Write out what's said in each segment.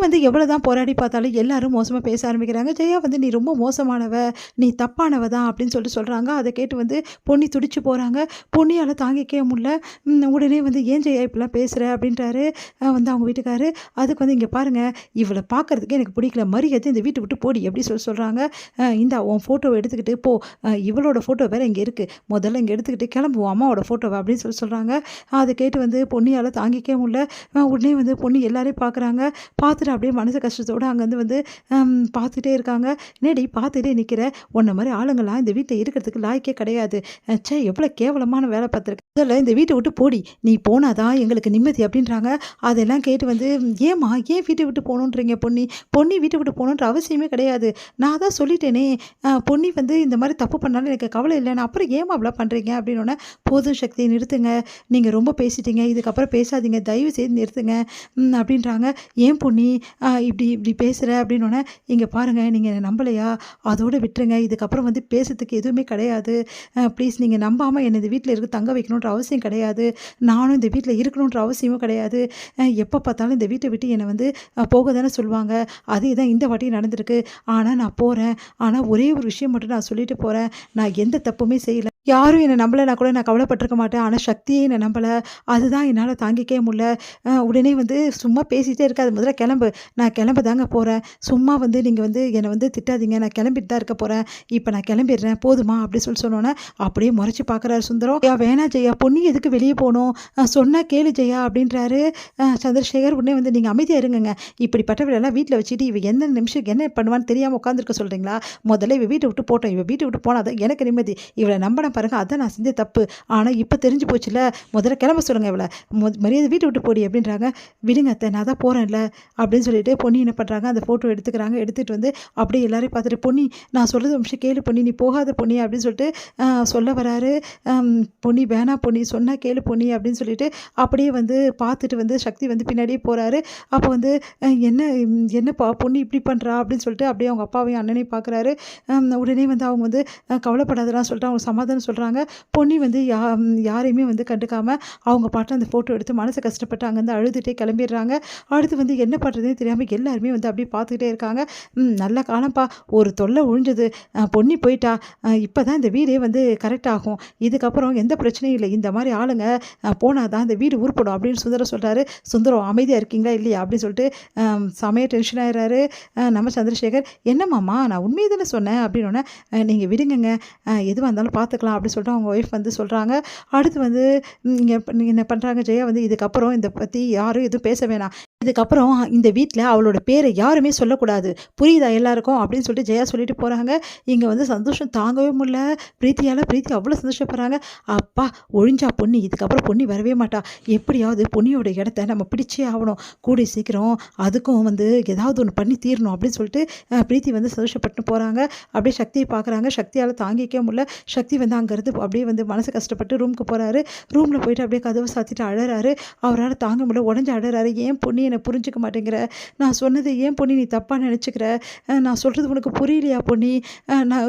வந்து எவ்வளோ தான் போராடி பார்த்தாலும் எல்லாரும் மோசமா பேச ஆரம்பிக்கிறாங்க. ஜெயா வந்து "நீ ரொம்ப மோசமானவ, நீ தப்பானவ தான்" அப்படின்னு சொல்றாங்க. அத கேட்டு வந்து பொன்னி துடிச்சு போறாங்க. பொன்னியால தாங்கிக்கவே முடியல. உடனே வந்து "ஏன் ஜெயா இப்படிலாம் பேசுற?" அப்படின்றாரு வந்து அவங்க வீட்டுக்காரு. அதுக்கு வந்து "இங்க பாருங்க, இவள பார்க்கறதுக்கே எனக்கு பிடிக்கல. மரியாதையா இந்த வீட்ட விட்டு போடி" அப்படி சொல்றாங்க. "இந்தா உன் ஃபோட்டோவ எடுத்துக்கிட்டு போ. இவளோட ஃபோட்டோ வேற இங்க இருக்கு. முதல்ல இங்க எடுத்துக்கிட்டு கிளம்பு உன் அம்மாவோட ஃபோட்டோவ" அப்படின்னு சொல்றாங்க. அத கேட்டு வந்து பொன்னியால தாங்கிக்கவே முடியல. உடனே வந்து பொன்னி எல்லாரையும் பார்க்குறாங்க. பார்த்துட்டு அப்படியே மனசு கஷ்டத்தோட அங்கேருந்து வந்து பார்த்துட்டே இருக்காங்க. "என்னடி பார்த்துட்டே நிக்கிற? உன்ன மாரி ஆளுங்கலாம் இந்த வீட்ல இருக்கிறதுக்கு லாயக்கே கிடையாது. ச்சே! எவ்வளோ கேவலமான வேலை பார்த்துருக்க. முதல்ல இந்த வீட்ட விட்டு போடி. நீ போனா தான் எங்களுக்கு நிம்மதி" அப்படின்றாங்க. அதெல்லாம் கேட்டு வந்து "ஏம்மா ஏன் வீட்ட விட்டு போகணுன்றீங்க பொன்னி? பொன்னி வீட்ட விட்டு போகணுன்ற அவசியமே கிடையாது. நான் தான் சொல்லிட்டேனே, பொன்னி வந்து இந்த மாரி தப்பு பண்ணாலும் எனக்கு கவலை இல்லன்னு. அப்புறம் ஏம்மா அப்படிலாம் பண்றீங்க?" அப்படின்னோனே "போதும் சக்தி நிறுத்துங்க. நீங்க ரொம்ப பேசிட்டீங்க. இதுக்கப்புறம் பேசாதீங்க. தயவு செய்து நிறுத்துங்க" அப்படின்றாங்க. "ஏன் பொன்னி இப்படி இப்படி பேசுற?" அப்படின்னோனே "இங்க பாருங்க, நீங்க என்ன நம்பலையா? அதோட விட்டுருங்க. இதுக்கப்புறம் வந்து பேசுறதுக்கு எதுவுமே கிடையாது. ப்ளீஸ் நீங்க நம்பாம என்ன இந்த வீட்ல தங்க வைக்கணுன்ற அவசியம் கிடையாது. நானும் இந்த வீட்ல இருக்கணுன்ற அவசியமும் கிடையாது. எப்போ பார்த்தாலும் இந்த வீட்ட விட்டு என்ன வந்து போக தானே சொல்லுவாங்க. அதே தான் இந்த வாட்டியும் நடந்திருக்கு. ஆனா நான் போறேன். ஆனா ஒரே ஒரு விஷயம் மட்டும் நான் சொல்லிட்டு போறேன். நான் எந்த தப்புமே செய்யல. யாரும் என்ன நம்பலனா கூட நான் கவலைப்பட்டுருக்க மாட்டேன். ஆனா சக்தியே என்ன நம்பல. அதுதான் என்னால தாங்கிக்கவே முடியல. உடனே வந்து சும்மா பேசிட்டே இருக்காத. முதல்ல கிளம்பு. நான் கிளம்ப தாங்க போறேன். சும்மா வந்து நீங்க வந்து என்ன வந்து திட்டாதீங்க. நான் கிளம்பிட்டு தான் இருக்க போறேன். இப்ப நான் கிளம்பிடுறேன். போதுமா?" அப்படி சொன்னோனே அப்படியே முறைச்சு பார்க்குறாரு சுந்தரம். "ஜெயா வேணாம் ஜெயா. பொன்னி எதுக்கு வெளிய போணும்? சொன்னா கேளு ஜெயா" அப்படின்றாரு சந்திரசேகர். உடனே வந்து "நீங்க அமைதியா இருங்கங்க. இப்படிப்பட்டவளெல்லாம் வீட்ல வச்சுட்டு இவ எந்த நிமிஷம் என்ன பண்ணுவான்னு தெரியாம உட்காந்துருக்க சொல்றீங்களா? முதல்ல இவ வீட்ட விட்டு போட்டும். இவ வீட்ட விட்டு போனா தான் எனக்கு நிம்மதி. இவள நம்பினேன் பாருங்க, அதான் நான் செஞ்ச தப்பு. ஆனா இப்ப தெரிஞ்சு போச்சுல்ல. முதல்ல கிளம்ப சொல்லுங்க இவள. மரியாதை வீட்ட விட்டு போடி" அப்படின்றாங்க. "விடுங்க அத்தை, நான் தான் போறேன்ல" அப்படின்னு சொல்லிட்டு பொன்னி என்ன பண்றாங்க, அந்த ஃபோட்டோ எடுத்துக்கிறாங்க. எடுத்துட்டு வந்து அப்படியே எல்லாரையும் பார்த்துட்டு "பொன்னி, நான் சொல்றது ஒரு நிமிஷம் கேளு பொன்னி. நீ போகாத பொன்னி" அப்படின்னு சொல்லிட்டு சொல்ல வராரு. "பொன்னி வேணாம் பொன்னி. சொன்னா கேளு பொன்னி" அப்படின்னு சொல்லிட்டு அப்படியே வந்து பார்த்துட்டு வந்து சக்தி வந்து பின்னாடியே போறாரு. அப்போ வந்து என்னப்பா பொன்னி இப்படி பண்றா?" அப்படின்னு சொல்லிட்டு அப்படியே அவங்க அப்பாவையும் அண்ணனையும் பார்க்குறாரு. உடனே வந்து அவங்க வந்து கவலைப்படாதடான்னு சொல்லிட்டு அவங்க சமாதானம் சொல்றாங்க. பொன்னி வந்து யாரையுமே வந்து கண்டுக்காம அவங்க பாட்டுல அந்த ஃபோட்டோ எடுத்து மனசு கஷ்டப்பட்டு அங்கேருந்து அழுதுட்டே கிளம்பிடுறாங்க. அடுத்து வந்து என்ன பண்ணுறதுன்னு தெரியாம எல்லாருமே வந்து அப்படியே பார்த்துக்கிட்டே இருக்காங்க. நல்ல காலம்ப்பா, ஒரு தொல்லை ஒழிஞ்சது. பொன்னி போயிட்டா. இப்போ தான் இந்த வீடே வந்து கரெக்ட் ஆகும். இதுக்கப்புறம் எந்த பிரச்சனையும் இல்லை. இந்த மாதிரி ஆளுங்க போனால் தான் இந்த வீடு உருப்படும் அப்படின்னு சுந்தரம் சொல்கிறாரு. சுந்தரம் அமைதியாக இருக்கீங்களா இல்லையா அப்படின்னு சொல்லிட்டு செமையாக டென்ஷன் ஆயிடுறாரு நம்ம சந்திரசேகர். "என்னம்மாம்மா, நான் உண்மையை தானே சொன்னேன்" அப்படின்னோடனே "நீங்கள் விடுங்கங்க, எதுவாக இருந்தாலும் பார்த்துக்கலாம்" அப்படின்னு சொல்லிட்டு அவங்க ஒய்ஃப் வந்து சொல்கிறாங்க. அடுத்து வந்து நீங்க என்ன பண்ணுறாங்க, ஜெயா வந்து "இதுக்கப்புறம் இதை பற்றி யாரும் எதுவும் பேச வேணாம். இதுக்கப்புறம் இந்த வீட்ல அவளோட பேரை யாருமே சொல்லக்கூடாது. புரியுதா எல்லாருக்கும்?" அப்படின்னு சொல்லிட்டு ஜெயா சொல்லிட்டு போகிறாங்க. இங்கே வந்து சந்தோஷம் தாங்கவே முடியல பிரீத்தி அவ்வளோ சந்தோஷப்படுறாங்க. "அப்பா ஒழிஞ்சா பொன்னி. இதுக்கப்புறம் பொன்னி வரவே மாட்டா. எப்படியாவது பொன்னியோட இடத்த நம்ம பிடிச்சே ஆகணும். கூடிய சீக்கிரம் அதுக்கும் வந்து ஏதாவது ஒன்று பண்ணி தீரணும்" அப்படின்னு சொல்லிட்டு பிரீத்தி வந்து சந்தோஷப்பட்டு போகிறாங்க. அப்படியே சக்தியை பார்க்குறாங்க. சக்தியால் தாங்கிக்கவே முடியல. சக்தி வந்து அங்கேருந்து அப்படியே வந்து மனசு கஷ்டப்பட்டு ரூமுக்கு போகிறாரு. ரூமில் போயிட்டு அப்படியே கதவை சாத்திட்டு அழறாரு. அவரால் தாங்க முடியல. உடஞ்சி அழறாரு. "ஏன் பொன்னி என்னை புரிஞ்சுக்க மாட்டேங்கிற? நான் சொன்னது ஏன் பொன்னி நீ தப்பாக நினச்சிக்கிற? நான் சொல்கிறது உனக்கு புரியலையா பொன்னி?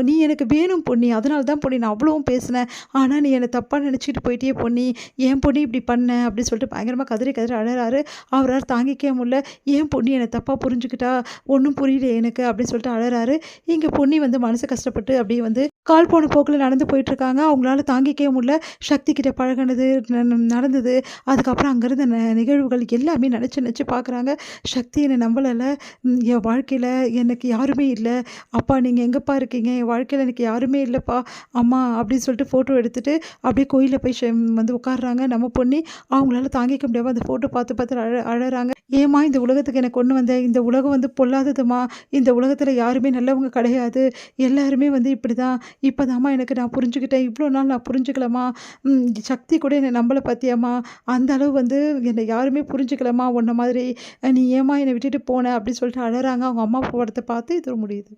நீ எனக்கு வேணும் பொன்னி. அதனால தான் பொன்னி நான் அவ்வளவும் பேசினேன். ஆனால் நீ என்னை தப்பாக நினச்சிக்கிட்டு போயிட்டியே பொன்னி. ஏன் பொன்னி இப்படி பண்ண?" அப்படின்னு சொல்லிட்டு பயங்கரமாக கதறி கதறி அழறாரு. அவரால் தாங்கிக்கவே முடியல. "ஏன் பொன்னி என்னை தப்பாக புரிஞ்சுக்கிட்டா? ஒன்றும் புரியல எனக்கு" அப்படின்னு சொல்லிட்டு அழறாரு. இங்கே பொன்னி வந்து மனசு கஷ்டப்பட்டு அப்படியே வந்து கால் போன போக்கில் நடந்து போயிட்டுருக்காங்க. அவங்களால தாங்கிக்கவே முடியல. சக்தி கிட்ட பழகுனது நடந்தது. அதுக்கப்புறம் அங்கேருந்த நிகழ்வுகள் எல்லாமே நினச்சி நினச்சி பார்க்குறாங்க. சக்தி என்னை நம்பலைல்ல. என் வாழ்க்கையில் எனக்கு யாருமே இல்லை. அப்பா நீங்கள் எங்கேப்பா இருக்கீங்க? என் வாழ்க்கையில் எனக்கு யாருமே இல்லைப்பா அம்மா அப்படின்னு சொல்லிட்டு ஃபோட்டோ எடுத்துகிட்டு அப்படியே கோயிலில் போய் வந்து உட்காடுறாங்க நம்ம பொன்னி. அவங்களால தாங்கிக்க முடியாமல் அந்த ஃபோட்டோ பார்த்து பார்த்து அழறாங்க. "ஏம்மா இந்த உலகத்துக்கு என்னை கொண்டு வந்த? இந்த உலகம் வந்து பொல்லாததுமா. இந்த உலகத்தில் யாருமே நல்லவங்க கிடையாது. எல்லாருமே வந்து இப்படி தான். இப்போதாம்மா எனக்கு நான் புரிஞ்சுக்கிட்டேன். இவ்வளோ நாள் நான் புரிஞ்சுக்கலம்மா. சக்தி கூட என்னை நம்பலை பார்த்தியாம்மா. அந்த அளவு வந்து என்னை யாருமே புரிஞ்சுக்கலம்மா உன்ன மாதிரி. நீ ஏம்மா என்னை விட்டுட்டு போன?" அப்படின்னு சொல்லிட்டு அழறாங்க. அவங்க அம்மா படத்தை பார்த்து இது முடியுது.